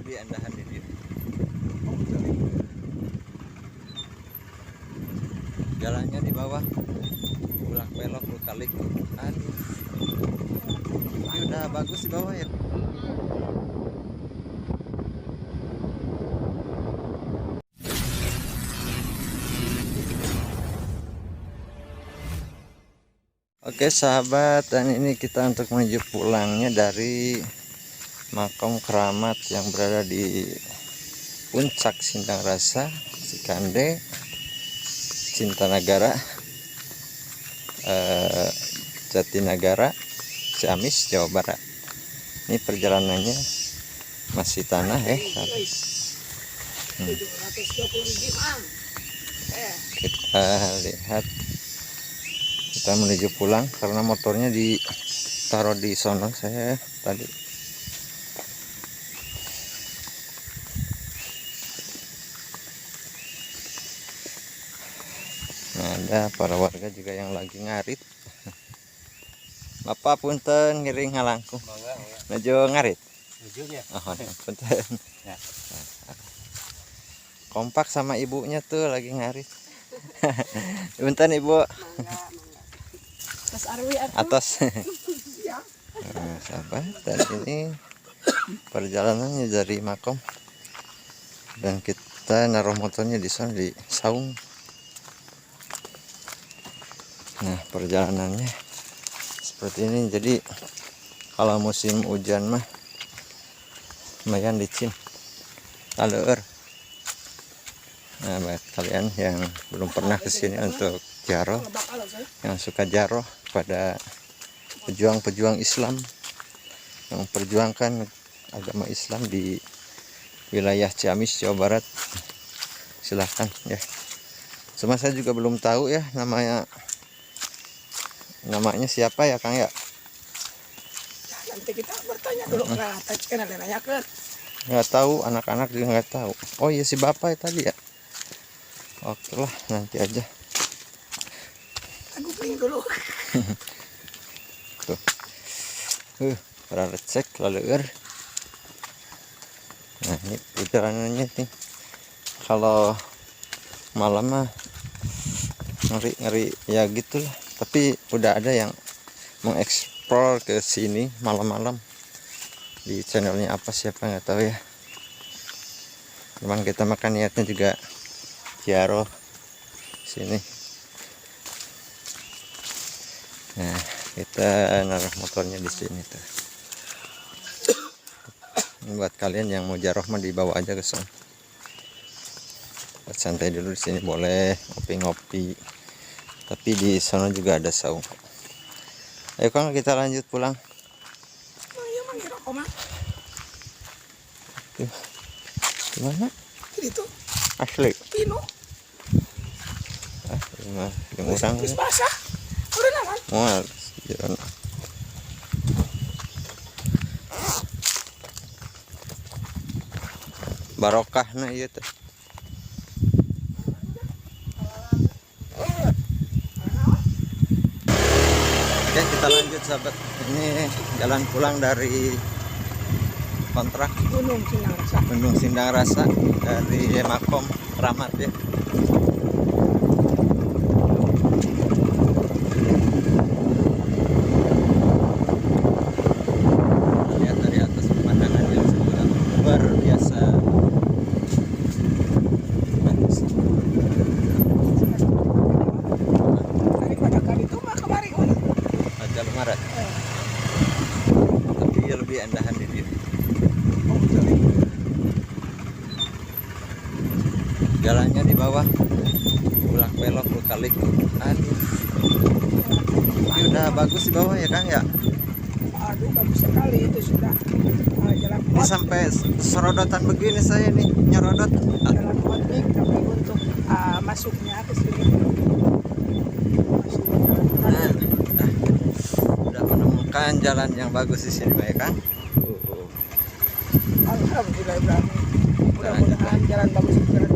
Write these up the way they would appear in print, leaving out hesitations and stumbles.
lebih andahan di dia. Jalannya di bawah, pulang belok kali. Aduh, ini udah bagus di bawah ya. Oke sahabat, dan ini kita untuk menuju pulangnya dari makam keramat yang berada di Puncak Sindang Rasa, Cikande, Cintanagara, Jatinagara, Ciamis, Jawa Barat. Ini perjalanannya masih tanah ya. Kita lihat, kita menuju pulang karena motornya ditaruh di sono saya tadi. Nah, ada para warga juga yang lagi ngarit. Bapak punten ngiring ngalangkung. Najo ngarit. Oh, punten. Ya. Kompak sama ibunya tuh lagi ngarit. Punten ibu. Atas. Nah, sahabat, dan ini perjalanannya dari makom dan kita naruh motornya di sana di saung. Nah, perjalanannya seperti ini. Jadi kalau musim hujan mah lumayan licin, aleur. Nah, buat kalian yang belum pernah kesini untuk jaroh, yang suka jaroh pada pejuang-pejuang Islam yang memperjuangkan agama Islam di wilayah Ciamis, Jawa Barat, silahkan ya. Cuma saya juga belum tahu ya namanya siapa ya Kang ya. Nanti kita bertanya dulu kan ada nanya kan. Nggak tahu, anak-anak juga nggak tahu. Oh iya, si bapak ya tadi ya. Oke lah, nanti aja. Aku pengen dulu. Tuh. Para recek lalu. Nah, ini perjalanannya nih. Kalau malam mah ngeri ya gitulah. Tapi udah ada yang mengeksplor ke sini malam-malam. Di channelnya apa siapa nggak tahu ya. Cuman kita makan niatnya juga ziarah sini. Nah, kita naruh motornya di sini tuh. Buat kalian yang mau ziarah mah dibawa aja ke sana. Buat santai dulu di sini boleh, ngopi-ngopi. Tapi di sana juga ada saung. Ayo Kang, kita lanjut pulang. Tuh. Gimana? Itu Asli. Pino. Yang usang. Wis basah. Udah naman. Mual. Jalan. Barokah nah iya teh. Oke, kita lanjut sahabat. Ini jalan pulang dari kontrak Gunung Sindang Rasa dari makom keramat ya. Lihat dari atas pemandangan yang sudah luar biasa. Daripada kali itu mah kemarin Aja Maret. Tapi ya lebih andahan di dia. Jalannya di bawah, pulang belok kali. Aduh, ini udah bagus di bawah ya Kang ya. Aduh, bagus sekali itu sudah jalan Ini sampai serodotan begini saya nih, nyerodot. jalan kontrik tapi untuk masuknya ke sini Nah, udah menemukan jalan yang bagus di sini ya Kang. Alhamdulillah Ibrahim. Mudah-mudahan jalan bagus jalan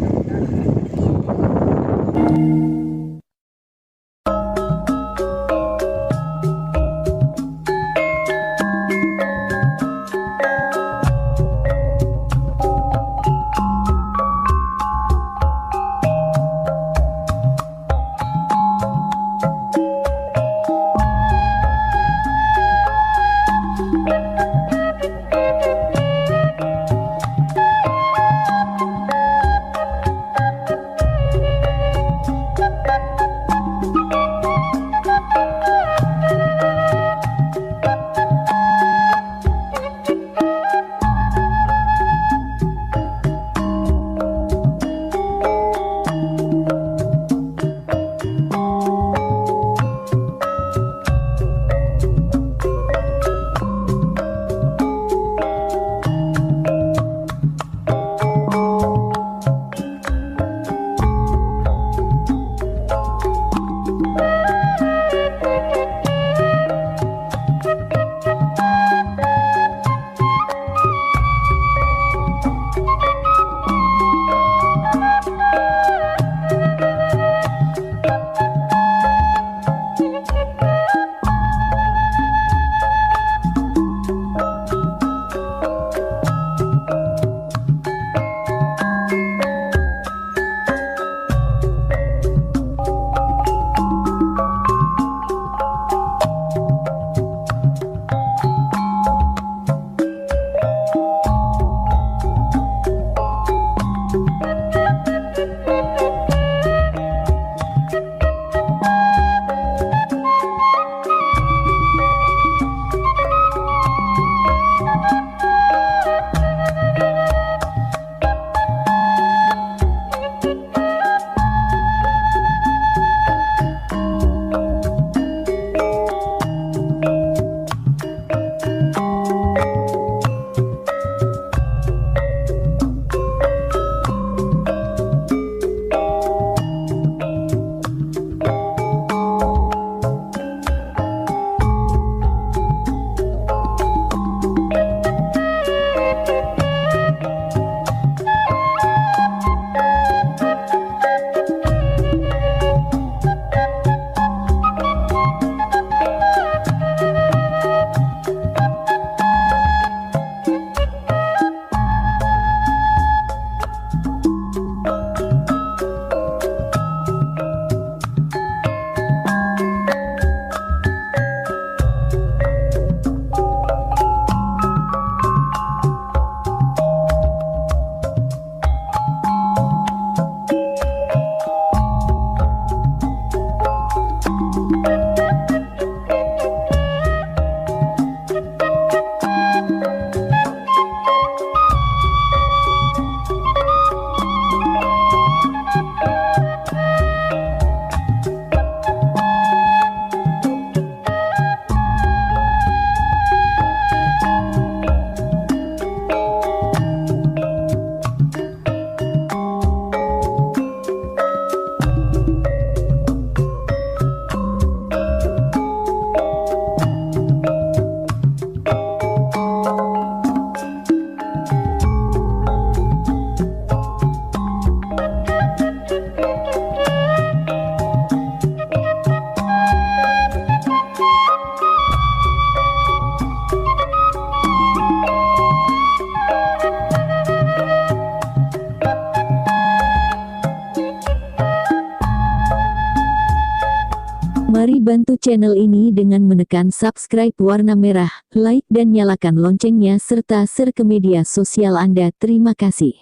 channel ini dengan menekan subscribe warna merah, like dan nyalakan loncengnya serta share ke media sosial Anda. Terima kasih.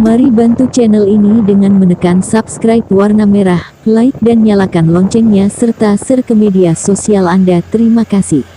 Mari bantu channel ini dengan menekan subscribe warna merah, like dan nyalakan loncengnya serta share ke media sosial Anda. Terima kasih.